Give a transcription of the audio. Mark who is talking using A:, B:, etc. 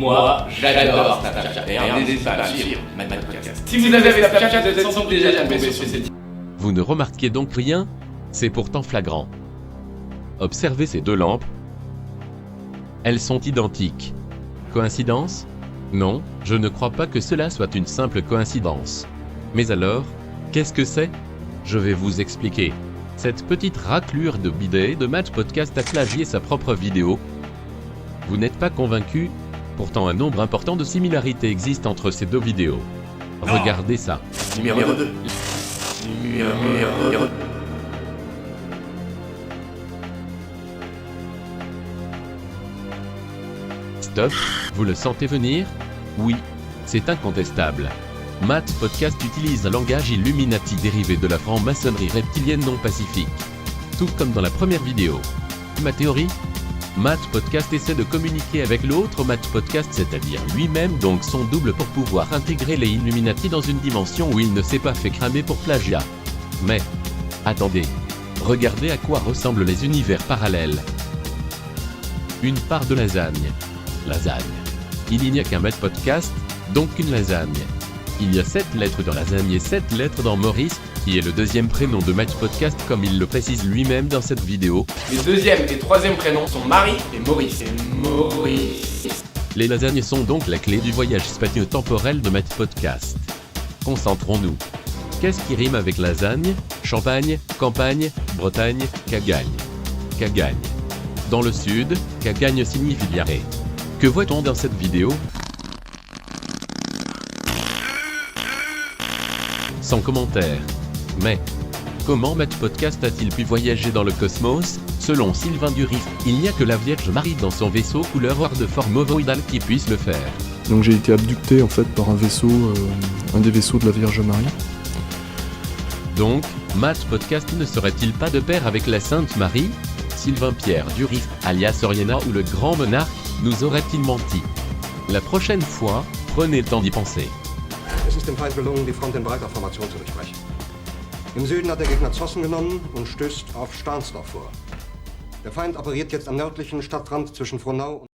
A: Moi, j'adore Snapchat. D'ailleurs, n'hésitez pas à suivre Matt Podcast. Si vous avez Snapchat, vous êtes sans doute déjà tombé sur cette.
B: Vous ne remarquez donc rien? C'est pourtant flagrant. Observez ces deux lampes. Elles sont identiques. Coïncidence? Non, je ne crois pas que cela soit une simple coïncidence. Mais alors, qu'est-ce que c'est? Je vais vous expliquer. Cette petite raclure de bidet de Matt Podcast a plagié sa propre vidéo. Vous n'êtes pas convaincu? Pourtant un nombre important de similarités existe entre ces deux vidéos. Regardez ça.
A: Numéro 2. Numéro 2.
B: Stop, vous le sentez venir? Oui, c'est incontestable. Matt Podcast utilise un langage Illuminati dérivé de la franc-maçonnerie reptilienne non pacifique. Tout comme dans la première vidéo. Ma théorie? Matt Podcast essaie de communiquer avec l'autre Matt Podcast, c'est-à-dire lui-même, donc son double, pour pouvoir intégrer les Illuminati dans une dimension où il ne s'est pas fait cramer pour plagiat. Mais, attendez, regardez à quoi ressemblent les univers parallèles. Une part de lasagne. Lasagne. Il n'y a qu'un Matt Podcast, donc une lasagne. Il y a 7 lettres dans lasagne et 7 lettres dans Maurice, qui est le deuxième prénom de Matt Podcast comme il le précise lui-même dans cette vidéo.
A: Les deuxième et troisième prénoms sont Marie et Maurice.
B: Les lasagnes sont donc la clé du voyage spatio-temporel de Matt Podcast. Concentrons-nous. Qu'est-ce qui rime avec lasagne? Champagne, campagne, Bretagne, Cagagne. Cagagne. Dans le sud, Cagagne signifie diarrhée. Que voit-on dans cette vidéo? Sans commentaire. Mais, comment Matt Podcast a-t-il pu voyager dans le cosmos? Selon Sylvain Durif, il n'y a que la Vierge Marie dans son vaisseau couleur or de forme ovoïdale qui puisse le faire.
C: Donc j'ai été abducté en fait par un vaisseau, un des vaisseaux de la Vierge Marie.
B: Donc, Matt Podcast ne serait-il pas de pair avec la Sainte Marie? Sylvain Pierre Durif, alias Oriana ou le Grand Monarque, nous aurait-il menti? La prochaine fois, prenez le temps d'y penser.
D: Es ist dem Feind gelungen, die Front in breiter Formation zu durchbrechen. Im Süden hat der Gegner Zossen genommen und stößt auf Stahnsdorf vor. Der Feind operiert jetzt am nördlichen Stadtrand zwischen Frohnau und